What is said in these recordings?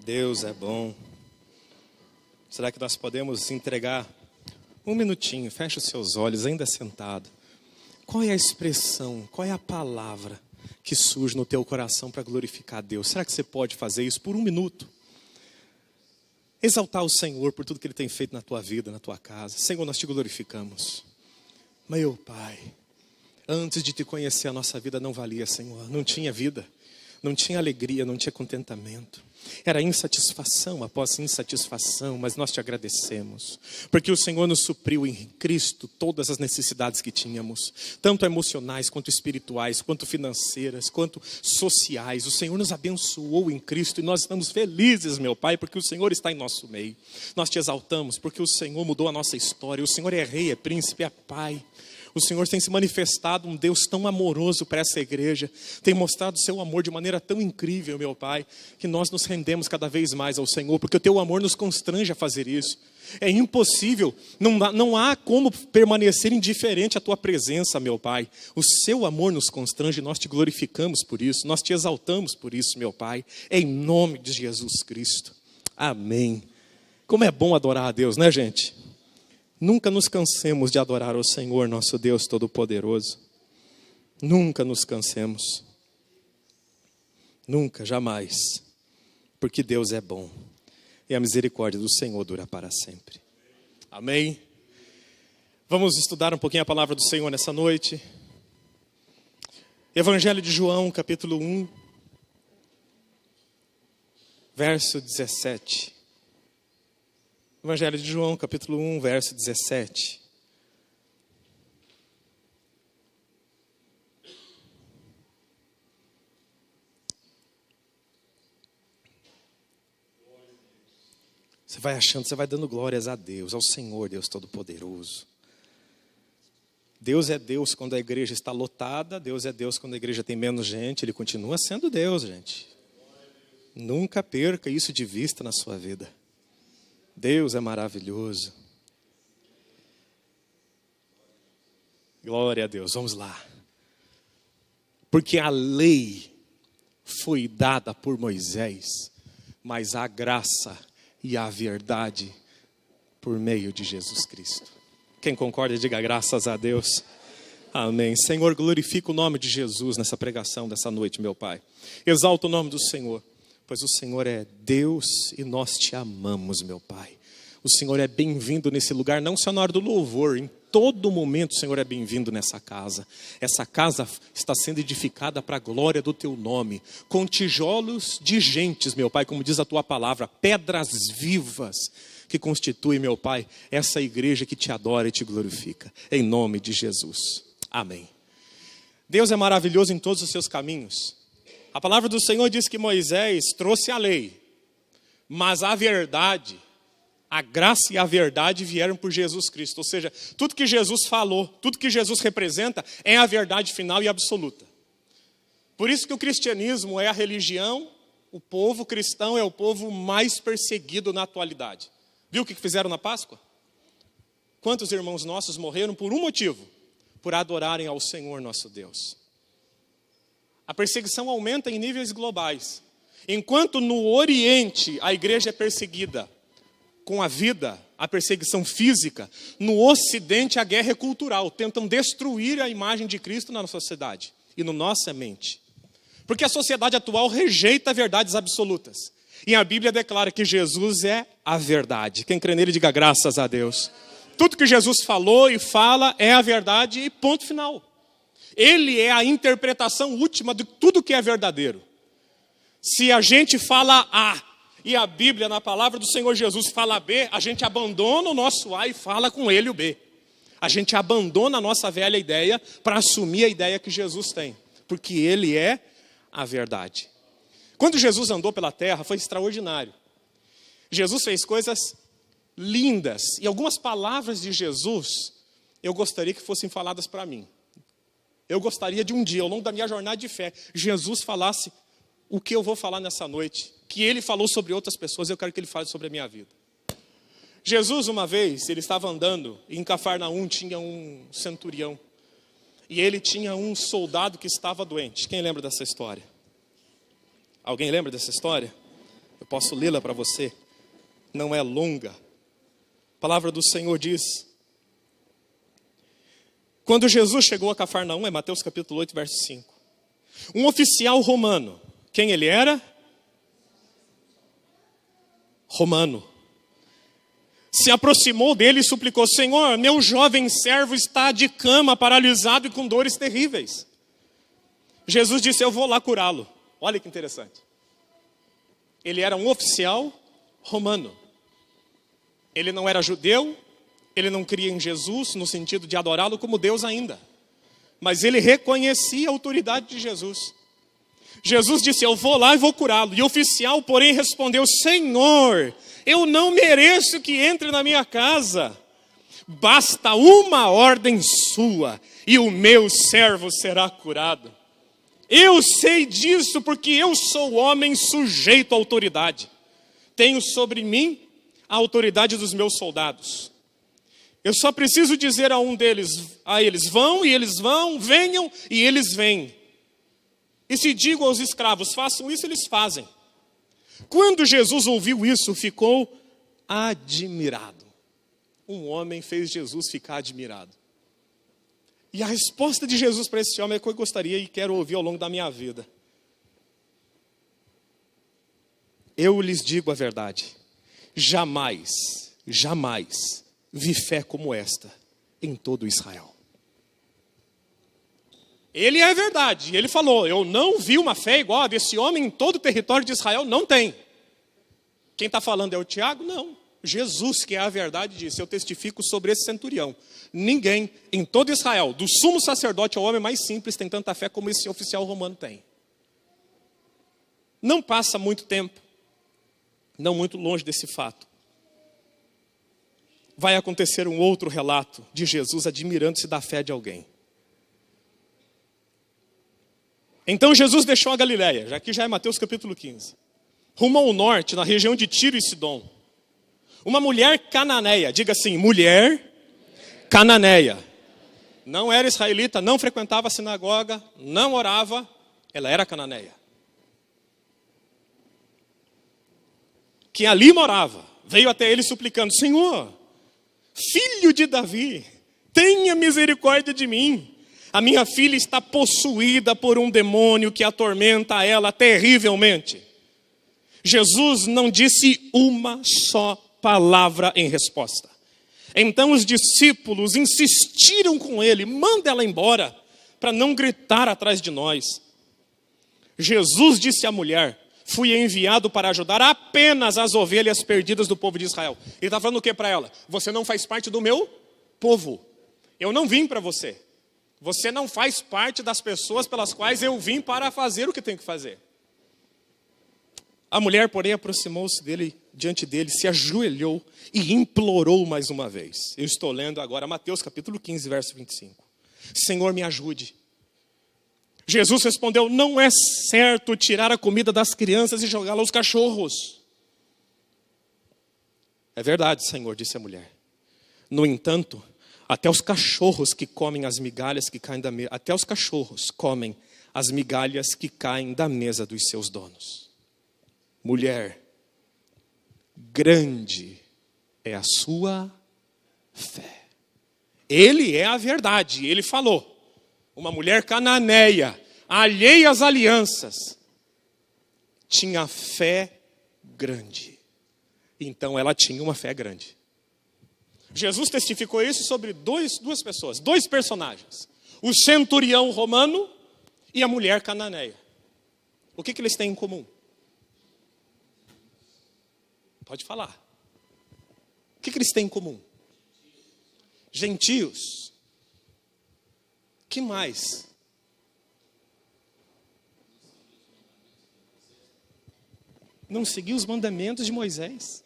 Deus é bom. Será que nós podemos entregar um minutinho? Feche os seus olhos, ainda sentado. Qual é a expressão, qual é a palavra que surge no teu coração para glorificar a Deus? Será que você pode fazer isso por um minuto? Exaltar o Senhor por tudo que Ele tem feito na tua vida, na tua casa. Senhor, nós te glorificamos. Meu Pai, antes de te conhecer, a nossa vida não valia, Senhor. Não tinha vida, não tinha alegria, não tinha contentamento. Era insatisfação após insatisfação, mas nós te agradecemos, porque o Senhor nos supriu em Cristo todas as necessidades que tínhamos, tanto emocionais, quanto espirituais, quanto financeiras, quanto sociais. O Senhor nos abençoou em Cristo e nós estamos felizes, meu Pai, porque o Senhor está em nosso meio. Nós te exaltamos porque o Senhor mudou a nossa história. O Senhor é Rei, é Príncipe, é Pai. O Senhor tem se manifestado um Deus tão amoroso para essa igreja, tem mostrado o seu amor de maneira tão incrível, meu Pai, que nós nos rendemos cada vez mais ao Senhor, porque o teu amor nos constrange a fazer isso. É impossível, não há como permanecer indiferente à tua presença, meu Pai. O seu amor nos constrange e nós te glorificamos por isso, nós te exaltamos por isso, meu Pai, em nome de Jesus Cristo. Amém. Como é bom adorar a Deus, né, gente? Nunca nos cansemos de adorar o Senhor, nosso Deus Todo-Poderoso. Nunca nos cansemos. Nunca, jamais. Porque Deus é bom. E a misericórdia do Senhor dura para sempre. Amém? Vamos estudar um pouquinho a palavra do Senhor nessa noite. Evangelho de João, capítulo 1, verso 17. Evangelho de João, capítulo 1, verso 17. Você vai achando, você vai dando glórias a Deus, ao Senhor, Deus Todo-Poderoso. Deus é Deus quando a igreja está lotada, Deus é Deus quando a igreja tem menos gente, Ele continua sendo Deus, gente. Nunca perca isso de vista na sua vida. Deus é maravilhoso. Glória a Deus, vamos lá. Porque a lei foi dada por Moisés, mas a graça e a verdade por meio de Jesus Cristo. Quem concorda, diga graças a Deus. Amém. Senhor, glorifica o nome de Jesus nessa pregação dessa noite, meu Pai. Exalta o nome do Senhor. Pois o Senhor é Deus e nós te amamos, meu Pai. O Senhor é bem-vindo nesse lugar, não só na hora do louvor, em todo momento o Senhor é bem-vindo nessa casa. Essa casa está sendo edificada para a glória do teu nome, com tijolos de gentes, meu Pai, como diz a tua palavra, pedras vivas que constituem, meu Pai, essa igreja que te adora e te glorifica. Em nome de Jesus. Amém. Deus é maravilhoso em todos os seus caminhos. A palavra do Senhor diz que Moisés trouxe a lei, mas a verdade, a graça e a verdade vieram por Jesus Cristo. Ou seja, tudo que Jesus falou, tudo que Jesus representa é a verdade final e absoluta. Por isso que o cristianismo é a religião, o povo cristão é o povo mais perseguido na atualidade. Viu o que fizeram na Páscoa? Quantos irmãos nossos morreram por um motivo? Por adorarem ao Senhor nosso Deus. A perseguição aumenta em níveis globais. Enquanto no Oriente a igreja é perseguida com a vida, a perseguição física, no Ocidente a guerra é cultural. Tentam destruir a imagem de Cristo na nossa sociedade e na nossa mente. Porque a sociedade atual rejeita verdades absolutas. E a Bíblia declara que Jesus é a verdade. Quem crê nele, diga graças a Deus. Tudo que Jesus falou e fala é a verdade e ponto final. Ele é a interpretação última de tudo que é verdadeiro. Se a gente fala A e a Bíblia, na palavra do Senhor Jesus, fala B, a gente abandona o nosso A e fala com ele o B. A gente abandona a nossa velha ideia para assumir a ideia que Jesus tem. Porque ele é a verdade. Quando Jesus andou pela terra, foi extraordinário. Jesus fez coisas lindas. E algumas palavras de Jesus, eu gostaria que fossem faladas para mim. Eu gostaria de um dia, ao longo da minha jornada de fé, Jesus falasse o que eu vou falar nessa noite. Que ele falou sobre outras pessoas, eu quero que ele fale sobre a minha vida. Jesus, uma vez, ele estava andando, e em Cafarnaum tinha um centurião. E ele tinha um soldado que estava doente. Quem lembra dessa história? Alguém lembra dessa história? Posso lê-la para você? Não é longa. A palavra do Senhor diz: quando Jesus chegou a Cafarnaum, é Mateus capítulo 8, verso 5. Um oficial romano, quem ele era? Romano. Se aproximou dele e suplicou: Senhor, meu jovem servo está de cama, paralisado e com dores terríveis. Jesus disse: eu vou lá curá-lo. Olha que interessante. Ele era um oficial romano. Ele não era judeu, ele não cria em Jesus no sentido de adorá-lo como Deus ainda. Mas ele reconhecia a autoridade de Jesus. Jesus disse: eu vou lá e vou curá-lo. E o oficial, porém, respondeu: Senhor, eu não mereço que entre na minha casa. Basta uma ordem sua e o meu servo será curado. Eu sei disso porque eu sou homem sujeito à autoridade. Tenho sobre mim a autoridade dos meus soldados. Eu só preciso dizer a eles vão, e eles vão, venham, e eles vêm. E se digo aos escravos, façam isso, eles fazem. Quando Jesus ouviu isso, ficou admirado. Um homem fez Jesus ficar admirado. E a resposta de Jesus para esse homem é que eu gostaria e quero ouvir ao longo da minha vida. Eu lhes digo a verdade. Jamais vi fé como esta em todo Israel. Ele é verdade. Ele falou: eu não vi uma fé igual a desse homem em todo o território de Israel. Não tem. Quem está falando é o Tiago? Não. Jesus, que é a verdade, disse: eu testifico sobre esse centurião. Ninguém em todo Israel, do sumo sacerdote ao homem mais simples, tem tanta fé como esse oficial romano tem. Não passa muito tempo, não muito longe desse fato, vai acontecer um outro relato de Jesus admirando-se da fé de alguém. Então Jesus deixou a Galileia, já que já é Mateus capítulo 15, rumo ao norte, na região de Tiro e Sidom. Uma mulher cananeia, diga assim, mulher cananeia. Não era israelita, não frequentava a sinagoga, não orava, ela era cananeia. Que ali morava, veio até ele suplicando: Senhor, filho de Davi, tenha misericórdia de mim. A minha filha está possuída por um demônio que atormenta ela terrivelmente. Jesus não disse uma só palavra em resposta. Então os discípulos insistiram com ele: manda ela embora, para não gritar atrás de nós. Jesus disse à mulher: fui enviado para ajudar apenas as ovelhas perdidas do povo de Israel. Ele está falando o que para ela? Você não faz parte do meu povo. Eu não vim para você. Você não faz parte das pessoas pelas quais eu vim para fazer o que tenho que fazer. A mulher, porém, aproximou-se diante dele, se ajoelhou e implorou mais uma vez. Eu estou lendo agora Mateus capítulo 15, verso 25. Senhor, me ajude. Jesus respondeu: não é certo tirar a comida das crianças e jogá-la aos cachorros. É verdade, Senhor, disse a mulher. No entanto, até os cachorros que comem as migalhas que caem da mesa, até os cachorros comem as migalhas que caem da mesa dos seus donos. Mulher, grande é a sua fé. Ele é a verdade, ele falou. Uma mulher cananeia, alheia às alianças, tinha fé grande. Então ela tinha uma fé grande. Jesus testificou isso sobre duas pessoas, dois personagens. O centurião romano e a mulher cananeia. O que eles têm em comum? Pode falar. O que eles têm em comum? Gentios. Que mais? Não seguiu os mandamentos de Moisés.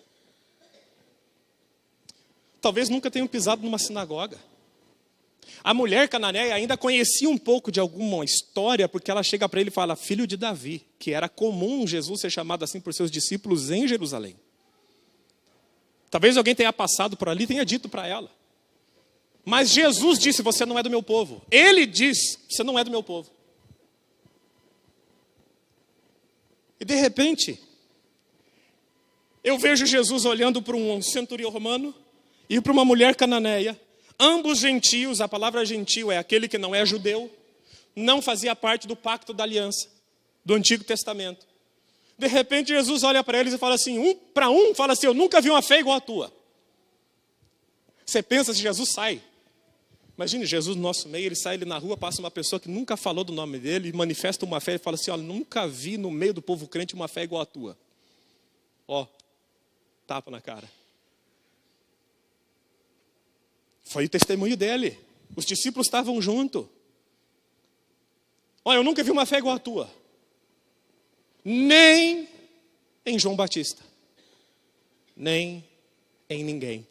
Talvez nunca tenham pisado numa sinagoga. A mulher cananeia ainda conhecia um pouco de alguma história, porque ela chega para ele e fala: filho de Davi, que era comum Jesus ser chamado assim por seus discípulos em Jerusalém. Talvez alguém tenha passado por ali e tenha dito para ela. Mas Jesus disse: você não é do meu povo. Ele diz: você não é do meu povo. E de repente, Eu vejo Jesus olhando para um centurião romano e para uma mulher cananeia, ambos gentios. A palavra gentil é aquele que não é judeu, não fazia parte do pacto da aliança, do Antigo Testamento. De repente Jesus olha para eles e fala assim, fala assim, eu nunca vi uma fé igual a tua. Você pensa se Jesus sai. Imagine Jesus no nosso meio, ele sai ali na rua, passa uma pessoa que nunca falou do nome dele, manifesta uma fé e fala assim, olha, nunca vi no meio do povo crente uma fé igual a tua. Ó, tapa na cara. Foi o testemunho dele. Os discípulos estavam juntos. Olha, eu nunca vi uma fé igual a tua. Nem em João Batista. Nem em ninguém.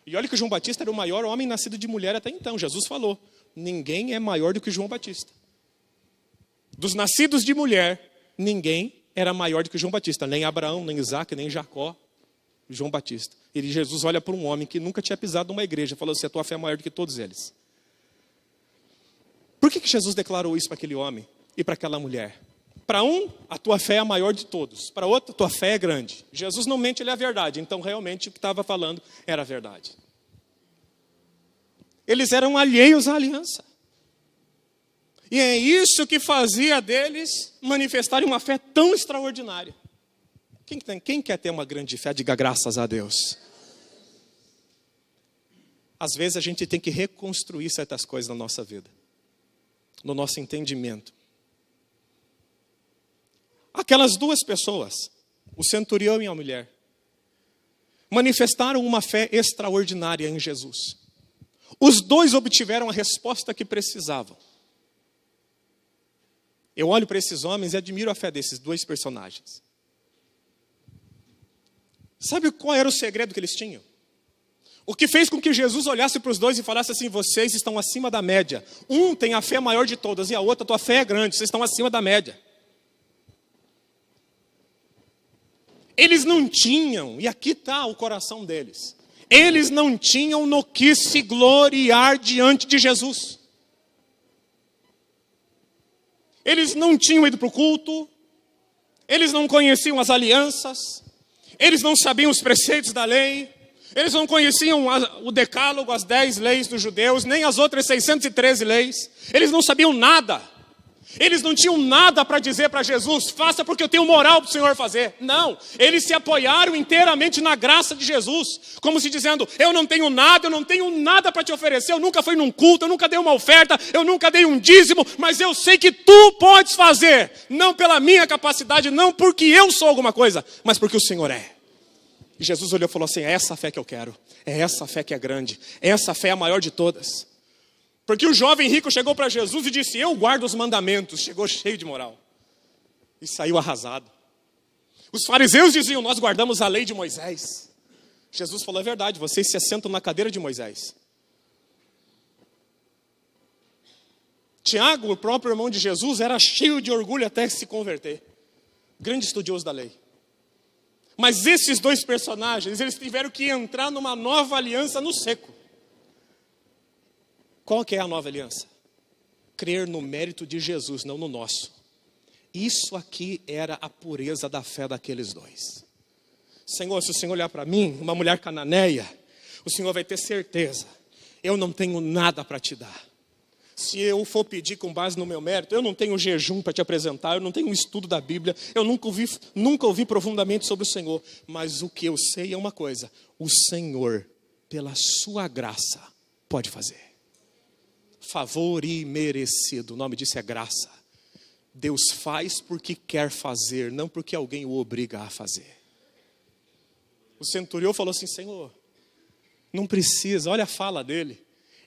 E olha que João Batista era o maior homem nascido de mulher até então. Jesus falou, ninguém é maior do que João Batista. Dos nascidos de mulher, ninguém era maior do que João Batista. Nem Abraão, nem Isaac, nem Jacó. João Batista. E Jesus olha para um homem que nunca tinha pisado numa igreja. Falou assim, a tua fé é maior do que todos eles. Por que Jesus declarou isso para aquele homem e para aquela mulher? Para um, a tua fé é a maior de todos. Para outro, a tua fé é grande. Jesus não mente, ele é a verdade. Então, realmente, o que estava falando era a verdade. Eles eram alheios à aliança. E é isso que fazia deles manifestarem uma fé tão extraordinária. Quem quer ter uma grande fé, diga graças a Deus. Às vezes, a gente tem que reconstruir certas coisas na nossa vida. No nosso entendimento. Aquelas duas pessoas, o centurião e a mulher, manifestaram uma fé extraordinária em Jesus. Os dois obtiveram a resposta que precisavam. Eu olho para esses homens e admiro a fé desses dois personagens. Sabe qual era o segredo que eles tinham? O que fez com que Jesus olhasse para os dois e falasse assim, vocês estão acima da média. Um tem a fé maior de todas e a outra, a tua fé é grande, vocês estão acima da média. Eles não tinham, e aqui está o coração deles, eles não tinham no que se gloriar diante de Jesus. Eles não tinham ido para o culto, eles não conheciam as alianças, eles não sabiam os preceitos da lei, eles não conheciam o decálogo, as 10 leis dos judeus, nem as outras 613 leis, eles não sabiam nada. Eles não tinham nada para dizer para Jesus, faça porque eu tenho moral para o Senhor fazer. Não, eles se apoiaram inteiramente na graça de Jesus. Como se dizendo, eu não tenho nada para te oferecer. Eu nunca fui num culto, eu nunca dei uma oferta, eu nunca dei um dízimo. Mas eu sei que tu podes fazer. Não pela minha capacidade, não porque eu sou alguma coisa, mas porque o Senhor é. E Jesus olhou e falou assim, é essa fé que eu quero. É essa fé que é grande. Essa fé é a maior de todas. Porque o jovem rico chegou para Jesus e disse, eu guardo os mandamentos. Chegou cheio de moral. E saiu arrasado. Os fariseus diziam, nós guardamos a lei de Moisés. Jesus falou, é verdade, vocês se assentam na cadeira de Moisés. Tiago, o próprio irmão de Jesus, era cheio de orgulho até se converter. Grande estudioso da lei. Mas esses dois personagens, eles tiveram que entrar numa nova aliança no seco. Qual que é a nova aliança? Crer no mérito de Jesus, não no nosso. Isso aqui era a pureza da fé daqueles dois. Senhor, se o Senhor olhar para mim, uma mulher cananeia, o Senhor vai ter certeza. Eu não tenho nada para te dar. Se eu for pedir com base no meu mérito, eu não tenho jejum para te apresentar, eu não tenho um estudo da Bíblia, eu nunca ouvi profundamente sobre o Senhor. Mas o que eu sei é uma coisa, o Senhor, pela sua graça, pode fazer. Favor imerecido, o nome disso é graça. Deus faz porque quer fazer, não porque alguém o obriga a fazer. O centurião falou assim, Senhor, não precisa, olha a fala dele.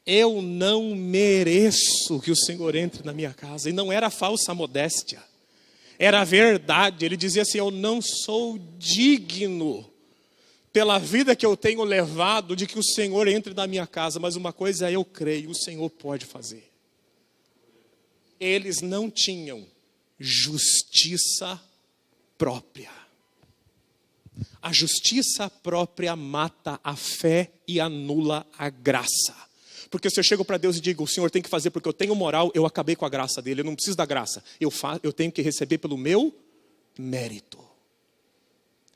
Eu não mereço que o Senhor entre na minha casa. E não era falsa modéstia, era a verdade. Ele dizia assim, eu não sou digno, pela vida que eu tenho levado, de que o Senhor entre na minha casa. Mas uma coisa eu creio, o Senhor pode fazer. Eles não tinham justiça própria. A justiça própria mata a fé e anula a graça. Porque se eu chego para Deus e digo, o Senhor tem que fazer porque eu tenho moral, eu acabei com a graça dele, eu não preciso da graça. Eu tenho que receber pelo meu mérito.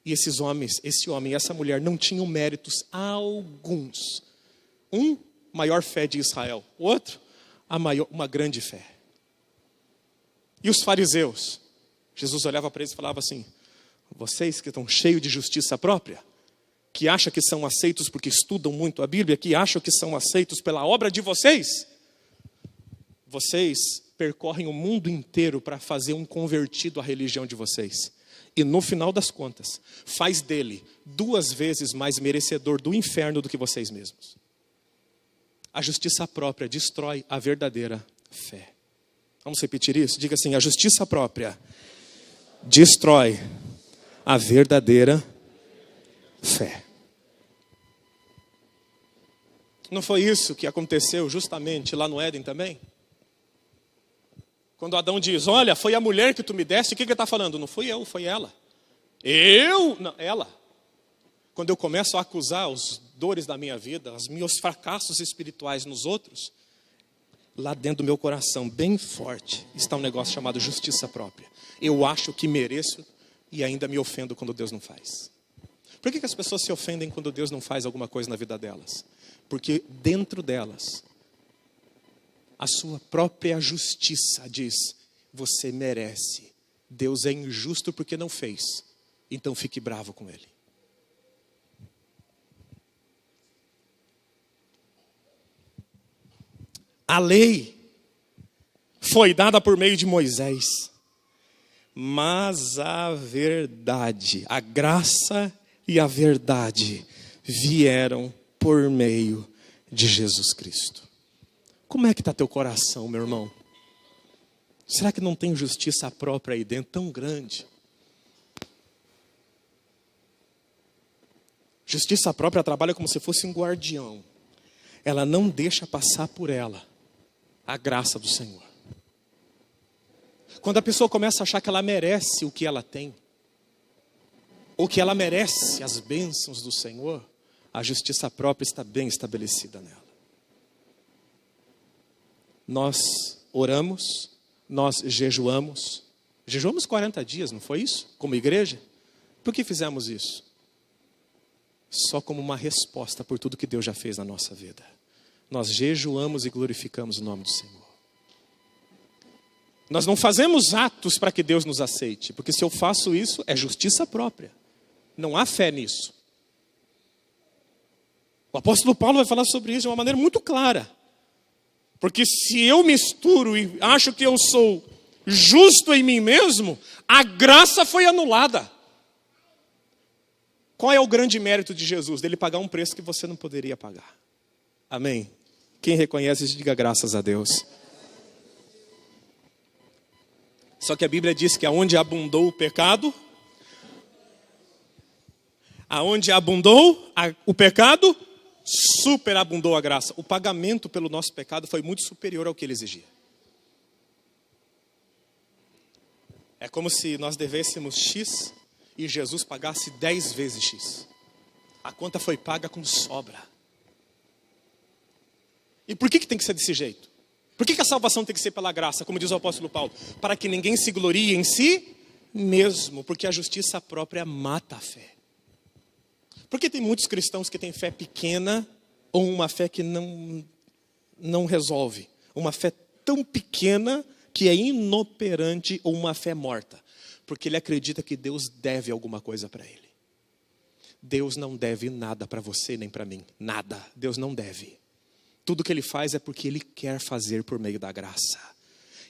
E esse homem e essa mulher não tinham méritos alguns. Um, maior fé de Israel. O outro, uma grande fé. E os fariseus? Jesus olhava para eles e falava assim: vocês que estão cheios de justiça própria, que acham que são aceitos porque estudam muito a Bíblia, que acham que são aceitos pela obra de vocês, vocês percorrem o mundo inteiro para fazer um convertido à religião de vocês. E no final das contas, faz dele 2 vezes mais merecedor do inferno do que vocês mesmos. A justiça própria destrói a verdadeira fé. Vamos repetir isso? Diga assim: a justiça própria destrói a verdadeira fé. Não foi isso que aconteceu justamente lá no Éden também? Quando Adão diz: olha, foi a mulher que tu me deste, o que ele está falando? Não fui eu, foi ela. Eu? Não, ela. Quando eu começo a acusar os dores da minha vida, os meus fracassos espirituais nos outros, lá dentro do meu coração, bem forte, está um negócio chamado justiça própria. Eu acho que mereço e ainda me ofendo quando Deus não faz. Por que as pessoas se ofendem quando Deus não faz alguma coisa na vida delas? Porque dentro delas, a sua própria justiça diz: você merece. Deus é injusto porque não fez. Então fique bravo com ele. A lei foi dada por meio de Moisés, mas a verdade, a graça e a verdade vieram por meio de Jesus Cristo. Como é que está teu coração, meu irmão? Será que não tem justiça própria aí dentro tão grande? Justiça própria trabalha como se fosse um guardião. Ela não deixa passar por ela a graça do Senhor. Quando a pessoa começa a achar que ela merece o que ela tem, ou que ela merece as bênçãos do Senhor, a justiça própria está bem estabelecida nela. Nós oramos, nós jejuamos 40 dias, não foi isso? Como igreja? Por que fizemos isso? Só como uma resposta por tudo que Deus já fez na nossa vida. Nós jejuamos e glorificamos o nome do Senhor. Nós não fazemos atos para que Deus nos aceite, porque se eu faço isso, é justiça própria. Não há fé nisso. O apóstolo Paulo vai falar sobre isso de uma maneira muito clara. Porque se eu misturo e acho que eu sou justo em mim mesmo, a graça foi anulada. Qual é o grande mérito de Jesus? Dele pagar um preço que você não poderia pagar. Amém? Quem reconhece, diga graças a Deus. Só que a Bíblia diz que aonde abundou o pecado, o pecado, superabundou a graça. O pagamento pelo nosso pecado foi muito superior ao que ele exigia. É como se nós devêssemos X e Jesus pagasse 10 vezes X. A conta foi paga com sobra. E por que tem que ser desse jeito? Por que a salvação tem que ser pela graça, como diz o apóstolo Paulo? Para que ninguém se glorie em si mesmo, porque a justiça própria mata a fé. Porque tem muitos cristãos que têm fé pequena ou uma fé que não resolve. Uma fé tão pequena que é inoperante ou uma fé morta. Porque ele acredita que Deus deve alguma coisa para ele. Deus não deve nada para você nem para mim. Nada. Deus não deve. Tudo que ele faz é porque ele quer fazer por meio da graça.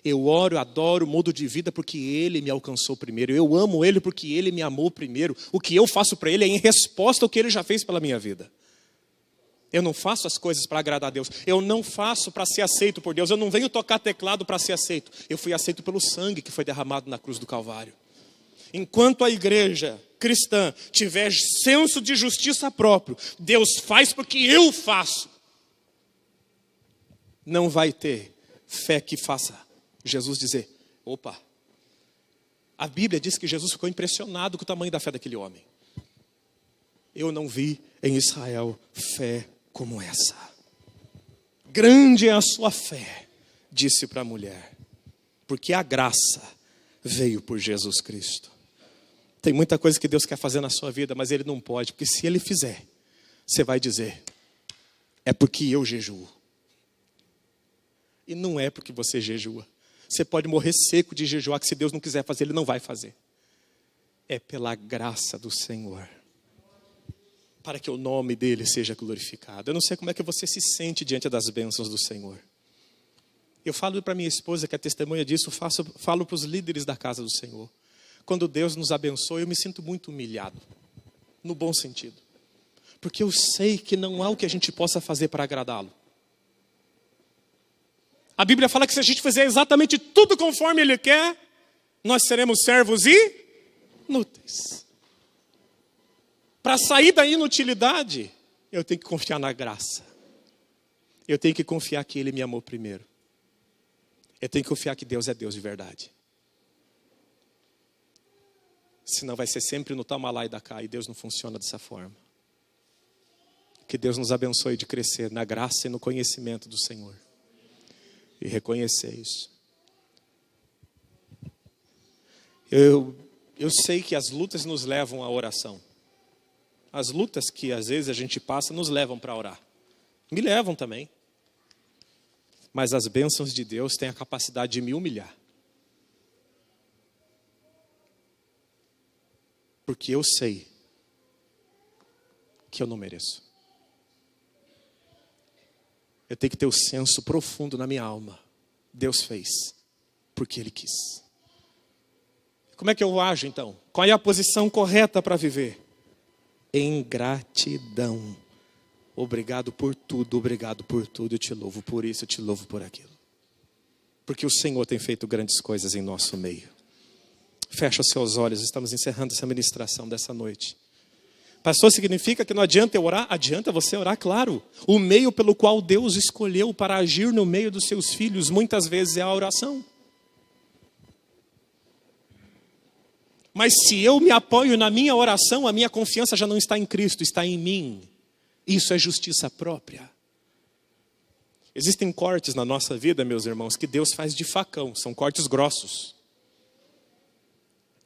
Eu oro, adoro, mudo de vida porque ele me alcançou primeiro. Eu amo ele porque ele me amou primeiro. O que eu faço para ele é em resposta ao que ele já fez pela minha vida. Eu não faço as coisas para agradar a Deus. Eu não faço para ser aceito por Deus. Eu não venho tocar teclado para ser aceito. Eu fui aceito pelo sangue que foi derramado na cruz do Calvário. Enquanto a igreja cristã tiver senso de justiça próprio, Deus faz porque eu faço. Não vai ter fé que faça Jesus dizer: opa. A Bíblia diz que Jesus ficou impressionado com o tamanho da fé daquele homem. Eu não vi em Israel fé como essa. Grande é a sua fé, disse para a mulher, porque a graça veio por Jesus Cristo. Tem muita coisa que Deus quer fazer na sua vida, mas Ele não pode, porque se Ele fizer, você vai dizer, é porque eu jejuo. E não é porque você jejua. Você pode morrer seco de jejuar, que se Deus não quiser fazer, Ele não vai fazer. É pela graça do Senhor, para que o nome dEle seja glorificado. Eu não sei como é que você se sente diante das bênçãos do Senhor. Eu falo para minha esposa, que é testemunha disso, falo para os líderes da casa do Senhor. Quando Deus nos abençoa, eu me sinto muito humilhado, no bom sentido. Porque eu sei que não há o que a gente possa fazer para agradá-lo. A Bíblia fala que se a gente fizer exatamente tudo conforme Ele quer, nós seremos servos inúteis. Para sair da inutilidade, eu tenho que confiar na graça. Eu tenho que confiar que Ele me amou primeiro. Eu tenho que confiar que Deus é Deus de verdade. Senão vai ser sempre no toma lá e da cá, e Deus não funciona dessa forma. Que Deus nos abençoe de crescer na graça e no conhecimento do Senhor. E reconhecer isso. Eu sei que as lutas nos levam à oração. As lutas que às vezes a gente passa nos levam para orar. Me levam também. Mas as bênçãos de Deus têm a capacidade de me humilhar. Porque eu sei que eu não mereço. Eu tenho que ter o senso profundo na minha alma. Deus fez porque Ele quis. Como é que eu ajo então? Qual é a posição correta para viver? Em gratidão. Obrigado por tudo, eu te louvo por isso, eu te louvo por aquilo. Porque o Senhor tem feito grandes coisas em nosso meio. Fecha os seus olhos, estamos encerrando essa ministração dessa noite. Pastor, significa que não adianta eu orar? Adianta você orar, claro. O meio pelo qual Deus escolheu para agir no meio dos seus filhos, muitas vezes é a oração. Mas se eu me apoio na minha oração, a minha confiança já não está em Cristo, está em mim. Isso é justiça própria. Existem cortes na nossa vida, meus irmãos, que Deus faz de facão, são cortes grossos.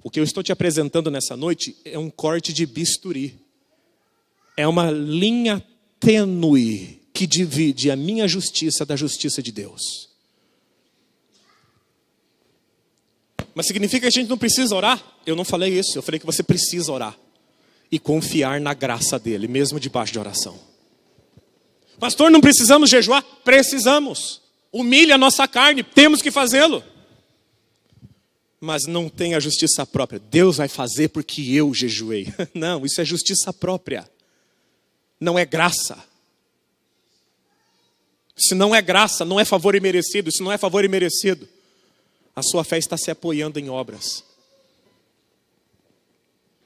O que eu estou te apresentando nessa noite é um corte de bisturi. É uma linha tênue que divide a minha justiça da justiça de Deus. Mas significa que a gente não precisa orar? Eu não falei isso, eu falei que você precisa orar. E confiar na graça dele, mesmo debaixo de oração. Pastor, não precisamos jejuar? Precisamos. Humilha a nossa carne, temos que fazê-lo. Mas não tem a justiça própria. Deus vai fazer porque eu jejuei. Não, isso é justiça própria. Não é graça. Se não é graça, não é favor imerecido. Se não é favor imerecido, a sua fé está se apoiando em obras.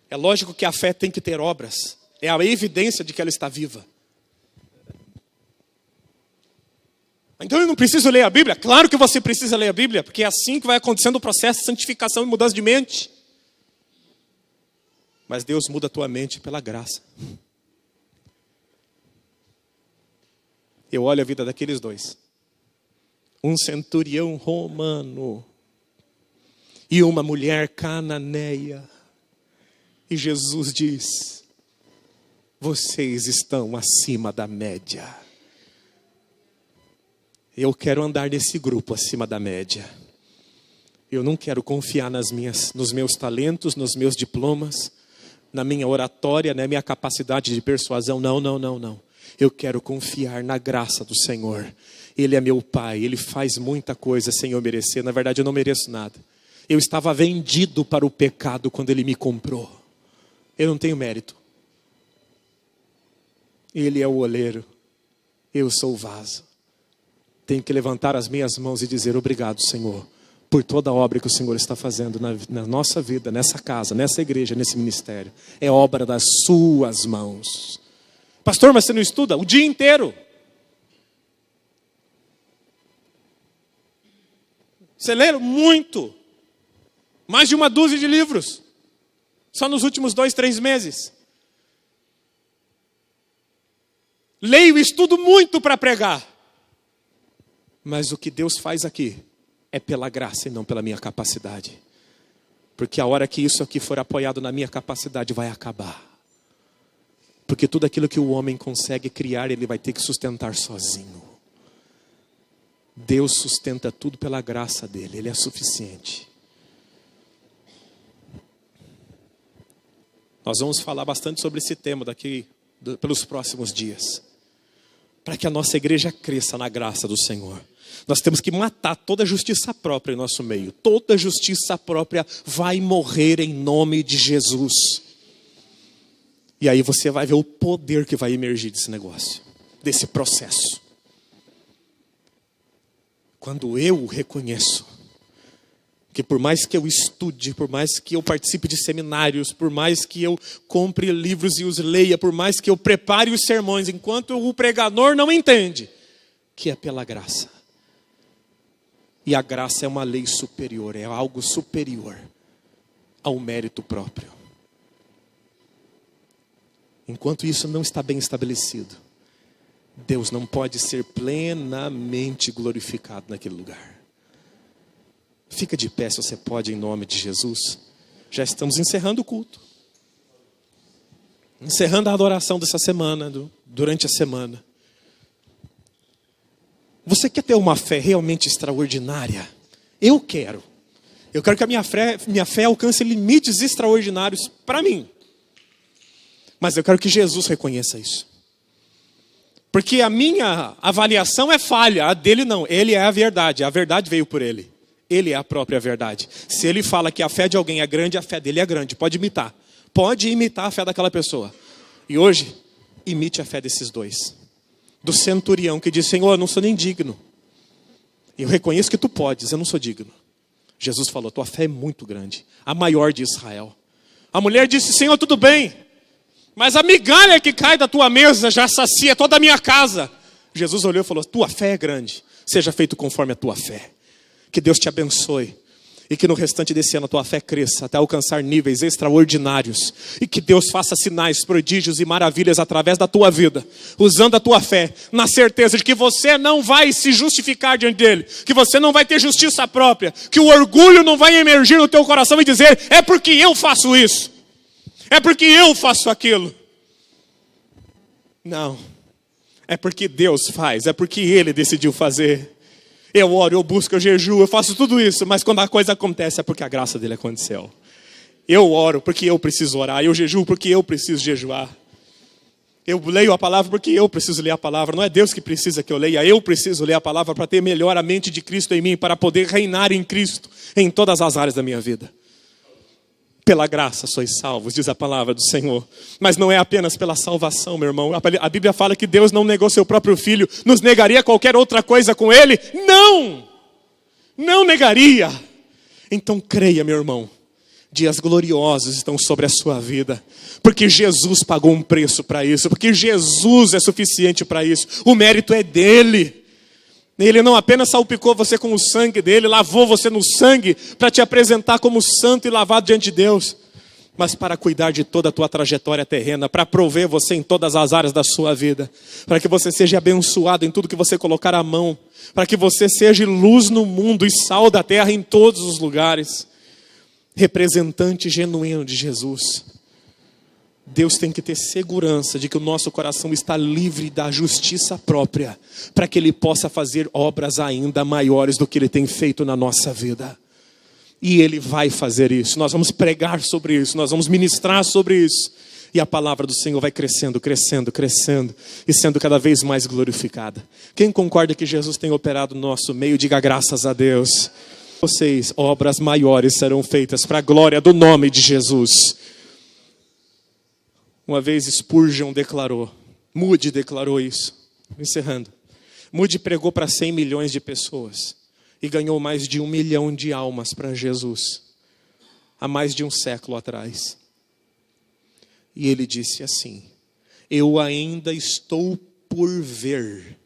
É lógico que a fé tem que ter obras. É a evidência de que ela está viva. Então eu não preciso ler a Bíblia? Claro que você precisa ler a Bíblia, porque é assim que vai acontecendo o processo de santificação e mudança de mente. Mas Deus muda a tua mente pela graça. Eu olho a vida daqueles dois. Um centurião romano e uma mulher cananeia. E Jesus diz, vocês estão acima da média. Eu quero andar nesse grupo acima da média. Eu não quero confiar nos meus talentos, nos meus diplomas, na minha oratória, na minha capacidade de persuasão. Não. Eu quero confiar na graça do Senhor. Ele é meu Pai, Ele faz muita coisa sem eu merecer. Na verdade, eu não mereço nada. Eu estava vendido para o pecado quando Ele me comprou. Eu não tenho mérito. Ele é o oleiro. Eu sou o vaso. Tenho que levantar as minhas mãos e dizer obrigado, Senhor, por toda a obra que o Senhor está fazendo na nossa vida, nessa casa, nessa igreja, nesse ministério. É obra das suas mãos. Pastor, mas você não estuda? O dia inteiro. Você lê muito. Mais de 12 de livros. Só nos últimos 2, 3 meses. Leio e estudo muito para pregar. Mas o que Deus faz aqui é pela graça e não pela minha capacidade. Porque a hora que isso aqui for apoiado na minha capacidade, vai acabar. Porque tudo aquilo que o homem consegue criar, ele vai ter que sustentar sozinho. Deus sustenta tudo pela graça dele, ele é suficiente. Nós vamos falar bastante sobre esse tema pelos próximos dias. Para que a nossa igreja cresça na graça do Senhor. Nós temos que matar toda justiça própria em nosso meio. Toda justiça própria vai morrer em nome de Jesus. E aí você vai ver o poder que vai emergir desse negócio, desse processo. Quando eu reconheço que por mais que eu estude, por mais que eu participe de seminários, por mais que eu compre livros e os leia, por mais que eu prepare os sermões, enquanto o pregador não entende, que é pela graça. E a graça é uma lei superior, é algo superior ao mérito próprio. Enquanto isso não está bem estabelecido, Deus não pode ser plenamente glorificado naquele lugar. Fica de pé se você pode, em nome de Jesus. Já estamos encerrando o culto. Encerrando a adoração dessa semana, durante a semana. Você quer ter uma fé realmente extraordinária? Eu quero. Eu quero que a minha fé alcance limites extraordinários para mim. Mas eu quero que Jesus reconheça isso. Porque a minha avaliação é falha, a dele não. Ele é a verdade veio por ele. Ele é a própria verdade. Se ele fala que a fé de alguém é grande, a fé dele é grande. Pode imitar. Pode imitar a fé daquela pessoa. E hoje, imite a fé desses dois. Do centurião que diz, Senhor, eu não sou nem digno. Eu reconheço que tu podes, eu não sou digno. Jesus falou, tua fé é muito grande. A maior de Israel. A mulher disse, Senhor, tudo bem. Mas a migalha que cai da tua mesa já sacia toda a minha casa. Jesus olhou e falou, tua fé é grande. Seja feito conforme a tua fé. Que Deus te abençoe. E que no restante desse ano a tua fé cresça até alcançar níveis extraordinários. E que Deus faça sinais, prodígios e maravilhas através da tua vida. Usando a tua fé, na certeza de que você não vai se justificar diante dele. Que você não vai ter justiça própria. Que o orgulho não vai emergir no teu coração e dizer, é porque eu faço isso. É porque eu faço aquilo. Não. É porque Deus faz, é porque ele decidiu fazer. Eu oro, eu busco, eu jejuo, eu faço tudo isso. Mas quando a coisa acontece é porque a graça dele aconteceu. Eu oro porque eu preciso orar. Eu jejuo porque eu preciso jejuar. Eu leio a palavra porque eu preciso ler a palavra. Não é Deus que precisa que eu leia. Eu preciso ler a palavra para ter melhor a mente de Cristo em mim. Para poder reinar em Cristo em todas as áreas da minha vida. Pela graça sois salvos, diz a palavra do Senhor. Mas não é apenas pela salvação, meu irmão. A Bíblia fala que Deus não negou seu próprio filho. Nos negaria qualquer outra coisa com ele? Não! Não negaria. Então creia, meu irmão. Dias gloriosos estão sobre a sua vida. Porque Jesus pagou um preço para isso. Porque Jesus é suficiente para isso. O mérito é dele. Ele não apenas salpicou você com o sangue dele, lavou você no sangue para te apresentar como santo e lavado diante de Deus, mas para cuidar de toda a tua trajetória terrena, para prover você em todas as áreas da sua vida, para que você seja abençoado em tudo que você colocar a mão, para que você seja luz no mundo e sal da terra em todos os lugares, representante genuíno de Jesus. Deus tem que ter segurança de que o nosso coração está livre da justiça própria, para que Ele possa fazer obras ainda maiores do que Ele tem feito na nossa vida. E Ele vai fazer isso. Nós vamos pregar sobre isso, nós vamos ministrar sobre isso. E a palavra do Senhor vai crescendo, crescendo, crescendo e sendo cada vez mais glorificada. Quem concorda que Jesus tem operado no nosso meio, diga graças a Deus. Vocês, obras maiores serão feitas para a glória do nome de Jesus. Uma vez Spurgeon declarou, Moody declarou isso, encerrando. Moody pregou para 100 milhões de pessoas e ganhou mais de 1 milhão de almas para Jesus, há mais de um século atrás. E ele disse assim, eu ainda estou por ver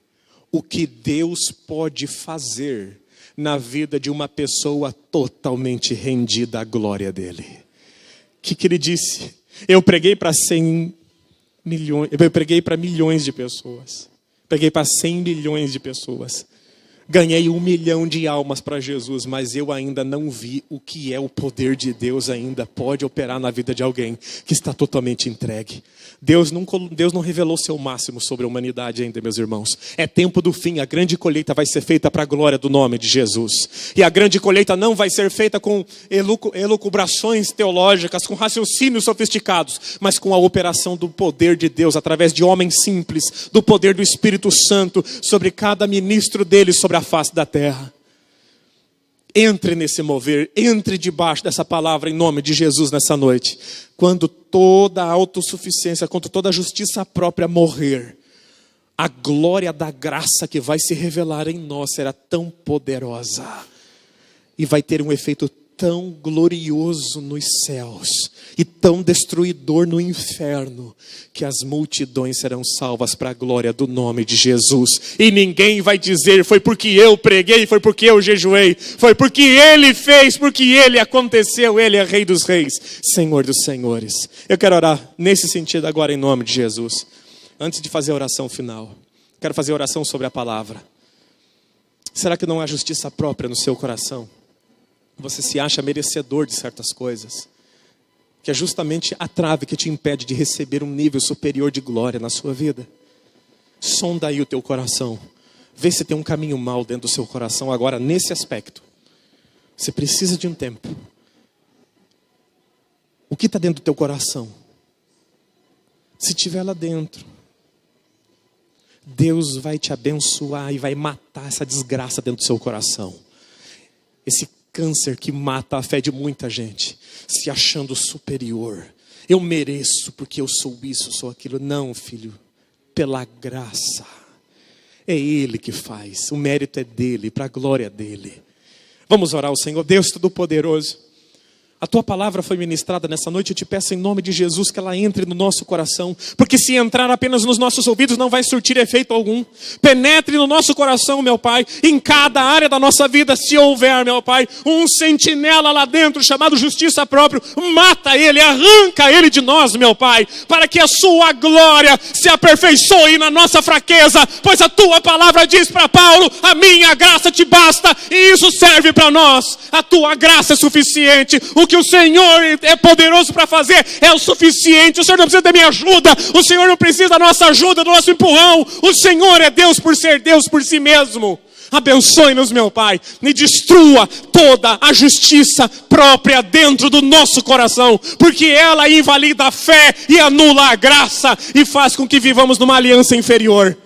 o que Deus pode fazer na vida de uma pessoa totalmente rendida à glória dele. O que ele disse? Eu preguei para 100 milhões, eu preguei para milhões de pessoas. Preguei para 100 milhões de pessoas. Ganhei 1 milhão de almas para Jesus, mas eu ainda não vi o que é o poder de Deus ainda pode operar na vida de alguém que está totalmente entregue. Deus não revelou seu máximo sobre a humanidade ainda, meus irmãos. É tempo do fim, a grande colheita vai ser feita para a glória do nome de Jesus. E a grande colheita não vai ser feita com elucubrações teológicas, com raciocínios sofisticados, mas com a operação do poder de Deus, através de homens simples, do poder do Espírito Santo, sobre cada ministro dele, sobre a face da terra. Entre nesse mover, entre debaixo dessa palavra em nome de Jesus nessa noite. Quando toda a autossuficiência, quando toda a justiça própria morrer, a glória da graça que vai se revelar em nós será tão poderosa e vai ter um efeito tão glorioso nos céus e tão destruidor no inferno, que as multidões serão salvas para a glória do nome de Jesus. E ninguém vai dizer, foi porque eu preguei, foi porque eu jejuei, foi porque Ele fez, porque Ele aconteceu, Ele é Rei dos Reis, Senhor dos Senhores. Eu quero orar nesse sentido agora em nome de Jesus. Antes de fazer a oração final, quero fazer a oração sobre a palavra. Será que não há justiça própria no seu coração? Você se acha merecedor de certas coisas, que é justamente a trave que te impede de receber um nível superior de glória na sua vida. Sonda aí o teu coração. Vê se tem um caminho mau dentro do seu coração agora nesse aspecto. Você precisa de um tempo. O que está dentro do teu coração? Se tiver lá dentro, Deus vai te abençoar e vai matar essa desgraça dentro do seu coração. Esse câncer que mata a fé de muita gente, se achando superior. Eu mereço porque eu sou isso, sou aquilo. Não, filho, pela graça. É Ele que faz, o mérito é dEle, para a glória dEle. Vamos orar ao Senhor. Deus Todo-Poderoso, a Tua palavra foi ministrada nessa noite. Eu te peço em nome de Jesus que ela entre no nosso coração. Porque se entrar apenas nos nossos ouvidos não vai surtir efeito algum. Penetre no nosso coração, meu Pai. Em cada área da nossa vida, se houver, meu Pai, um sentinela lá dentro chamado justiça própria, mata ele, arranca ele de nós, meu Pai. Para que a Sua glória se aperfeiçoe na nossa fraqueza. Pois a Tua palavra diz para Paulo, a minha graça te basta. E isso serve para nós. A Tua graça é suficiente. O que o Senhor é poderoso para fazer é o suficiente. O Senhor não precisa da minha ajuda. O Senhor não precisa da nossa ajuda, do nosso empurrão. O Senhor é Deus por ser Deus por si mesmo. Abençoe-nos, meu Pai, e destrua toda a justiça própria dentro do nosso coração, porque ela invalida a fé e anula a graça e faz com que vivamos numa aliança inferior.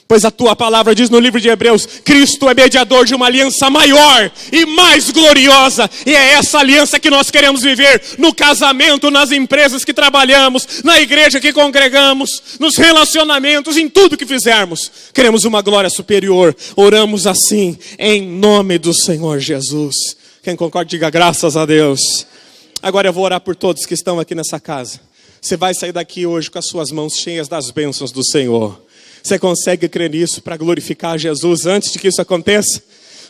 Pois a Tua palavra diz no livro de Hebreus, Cristo é mediador de uma aliança maior e mais gloriosa. E é essa aliança que nós queremos viver no casamento, nas empresas que trabalhamos, na igreja que congregamos, nos relacionamentos, em tudo que fizermos. Queremos uma glória superior. Oramos assim, em nome do Senhor Jesus. Quem concorda, diga graças a Deus. Agora eu vou orar por todos que estão aqui nessa casa. Você vai sair daqui hoje com as suas mãos cheias das bênçãos do Senhor. Você consegue crer nisso para glorificar Jesus antes de que isso aconteça?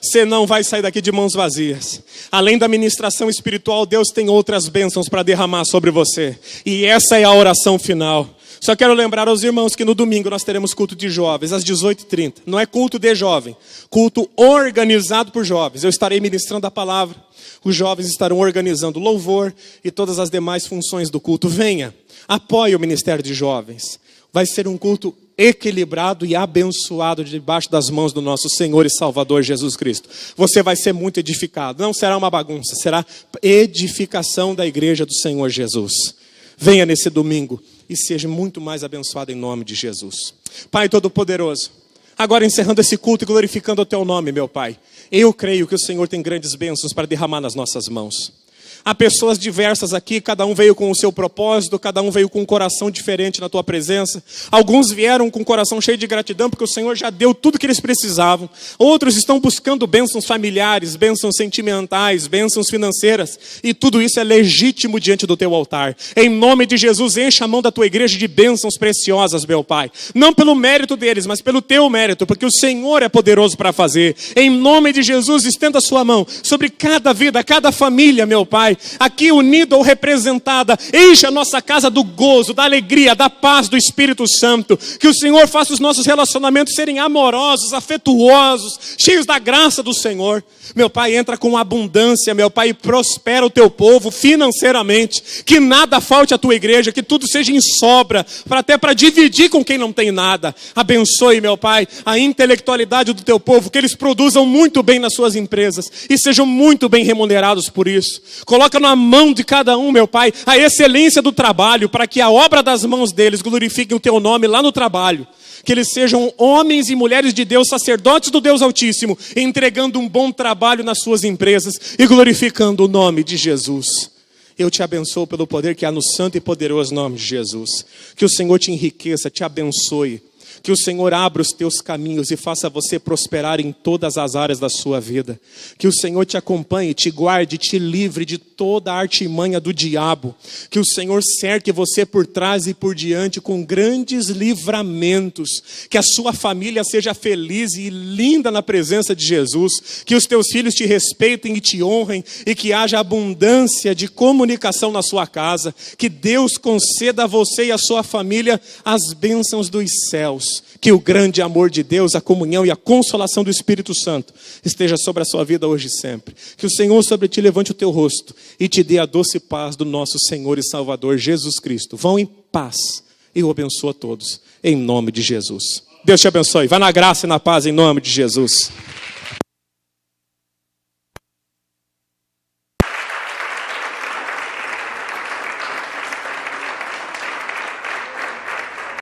Você não vai sair daqui de mãos vazias. Além da ministração espiritual, Deus tem outras bênçãos para derramar sobre você. E essa é a oração final. Só quero lembrar aos irmãos que no domingo nós teremos culto de jovens, às 18h30. Não é culto de jovem, culto organizado por jovens. Eu estarei ministrando a palavra. Os jovens estarão organizando louvor e todas as demais funções do culto. Venha, apoie o Ministério de Jovens. Vai ser um culto equilibrado e abençoado debaixo das mãos do nosso Senhor e Salvador Jesus Cristo. Você vai ser muito edificado. Não será uma bagunça, será edificação da igreja do Senhor Jesus. Venha nesse domingo e seja muito mais abençoado em nome de Jesus. Pai Todo-Poderoso, agora encerrando esse culto e glorificando o Teu nome, meu Pai. Eu creio que o Senhor tem grandes bênçãos para derramar nas nossas mãos. Há pessoas diversas aqui, cada um veio com o seu propósito, cada um veio com um coração diferente na Tua presença. Alguns vieram com um coração cheio de gratidão, porque o Senhor já deu tudo que eles precisavam. Outros estão buscando bênçãos familiares, bênçãos sentimentais, bênçãos financeiras. E tudo isso é legítimo diante do Teu altar. Em nome de Jesus, encha a mão da Tua igreja de bênçãos preciosas, meu Pai. Não pelo mérito deles, mas pelo Teu mérito, porque o Senhor é poderoso para fazer. Em nome de Jesus, estenda a Sua mão sobre cada vida, cada família, meu Pai. Pai, aqui unida ou representada, enche a nossa casa do gozo, da alegria, da paz do Espírito Santo. Que o Senhor faça os nossos relacionamentos serem amorosos, afetuosos, cheios da graça do Senhor. Meu Pai, entra com abundância, meu Pai, e prospera o teu povo financeiramente. Que nada falte à tua igreja, que tudo seja em sobra, até para dividir com quem não tem nada. Abençoe, meu Pai, a intelectualidade do teu povo, que eles produzam muito bem nas suas empresas e sejam muito bem remunerados por isso. Coloca na mão de cada um, meu Pai, a excelência do trabalho, para que a obra das mãos deles glorifique o teu nome lá no trabalho. Que eles sejam homens e mulheres de Deus, sacerdotes do Deus Altíssimo, entregando um bom trabalho nas suas empresas e glorificando o nome de Jesus. Eu te abençoo pelo poder que há no santo e poderoso nome de Jesus. Que o Senhor te enriqueça, te abençoe. Que o Senhor abra os teus caminhos e faça você prosperar em todas as áreas da sua vida. Que o Senhor te acompanhe, te guarde, te livre de toda a artimanha do diabo. Que o Senhor cerque você por trás e por diante com grandes livramentos. Que a sua família seja feliz e linda na presença de Jesus. Que os teus filhos te respeitem e te honrem. E que haja abundância de comunicação na sua casa. Que Deus conceda a você e a sua família as bênçãos dos céus. Que o grande amor de Deus, a comunhão e a consolação do Espírito Santo esteja sobre a sua vida hoje e sempre. Que o Senhor sobre ti levante o teu rosto e te dê a doce paz do nosso Senhor e Salvador Jesus Cristo. Vão em paz e o abençoa a todos, em nome de Jesus. Deus te abençoe. Vá na graça e na paz em nome de Jesus.